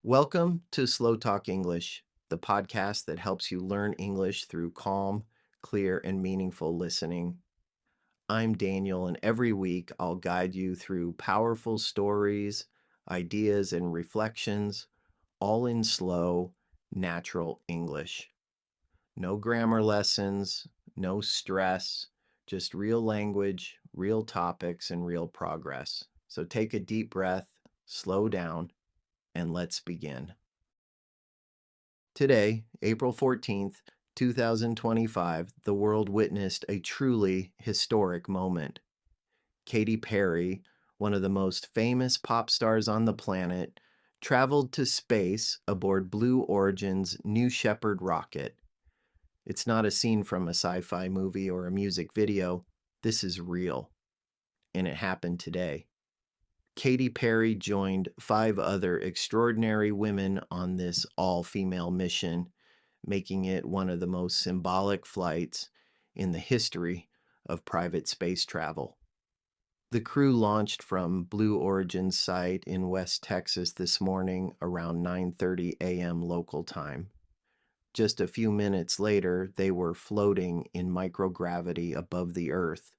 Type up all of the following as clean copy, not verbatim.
Welcome to SlowTalk English, the podcast that helps you learn English through calm, clear, and meaningful listening. I'm Daniel, and every week I'll guide you through powerful stories, ideas, and reflections, all in slow, natural English. No grammar lessons, no stress, just real language, real topics, and real progress. So take a deep breath, slow down, and let's begin. Today, April 14th, 2025, the world witnessed a truly historic moment. Katy Perry, one of the most famous pop stars on the planet, traveled to space aboard Blue Origin's New Shepard rocket. It's not a scene from a sci-fi movie or a music video. This is real, and it happened today. Katy Perry joined 5 other extraordinary women on this all-female mission, making it one of the most symbolic flights in the history of private space travel. The crew launched from Blue Origin's site in West Texas this morning around 9:30 a.m. local time. Just a few minutes later, they were floating in microgravity above the Earth,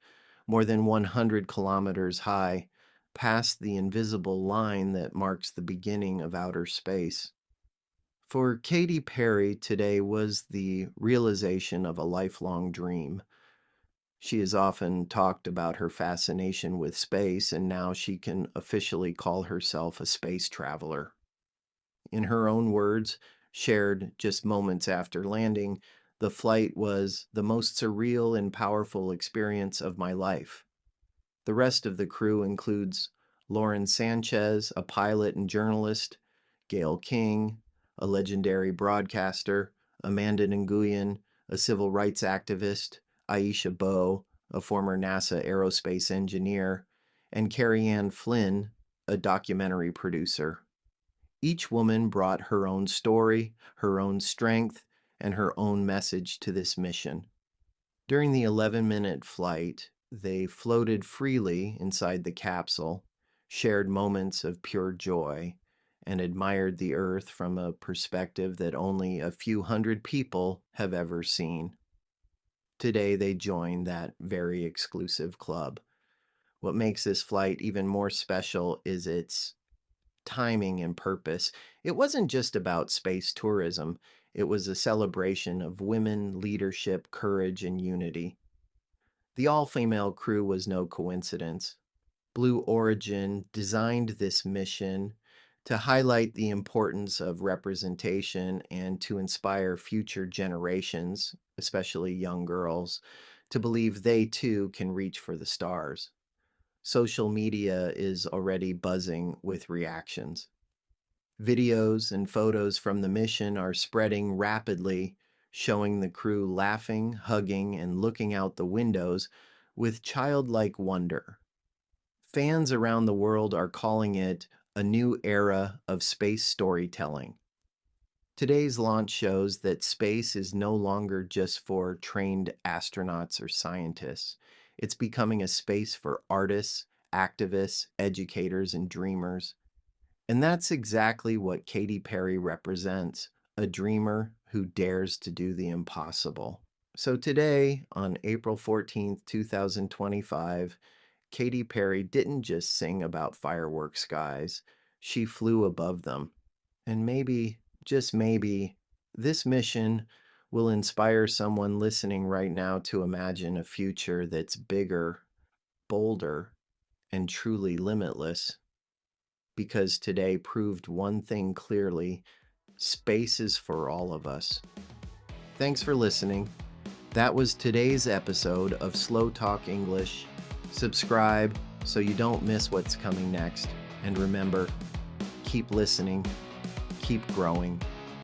more than 100 kilometers high, past the invisible line that marks the beginning of outer space. For Katy Perry, today was the realization of a lifelong dream. She has often talked about her fascination with space, and now she can officially call herself a space traveler. In her own words, shared just moments after landing, the flight was the most surreal and powerful experience of my life. The rest of the crew includes Lauren Sanchez, a pilot and journalist, Gail King, a legendary broadcaster, Amanda Nguyen, a civil rights activist, Aisha Bowe, a former NASA aerospace engineer, and Carrie Ann Flynn, a documentary producer. Each woman brought her own story, her own strength, and her own message to this mission. During the 11-minute flight, they floated freely inside the capsule, shared moments of pure joy, and admired the Earth from a perspective that only a few hundred people have ever seen. Today, they join that very exclusive club. What makes this flight even more special is its timing and purpose. It wasn't just about space tourism, it was a celebration of women, leadership, courage, and unity. The all-female crew was no coincidence. Blue Origin designed this mission to highlight the importance of representation and to inspire future generations, especially young girls, to believe they too can reach for the stars. Social media is already buzzing with reactions. Videos and photos from the mission are spreading rapidly, showing the crew laughing, hugging, and looking out the windows with childlike wonder. Fans around the world are calling it a new era of space storytelling. Today's launch shows that space is no longer just for trained astronauts or scientists. It's becoming a space for artists, activists, educators, and dreamers. And that's exactly what Katy Perry represents, a dreamer who dares to do the impossible. So today, on April 14th, 2025, Katy Perry didn't just sing about firework skies, she flew above them. And maybe, just maybe, this mission will inspire someone listening right now to imagine a future that's bigger, bolder, and truly limitless. Because today proved one thing clearly: space is for all of us. Thanks for listening. That was today's episode of Slow Talk English. Subscribe so you don't miss what's coming next. And remember, keep listening, keep growing,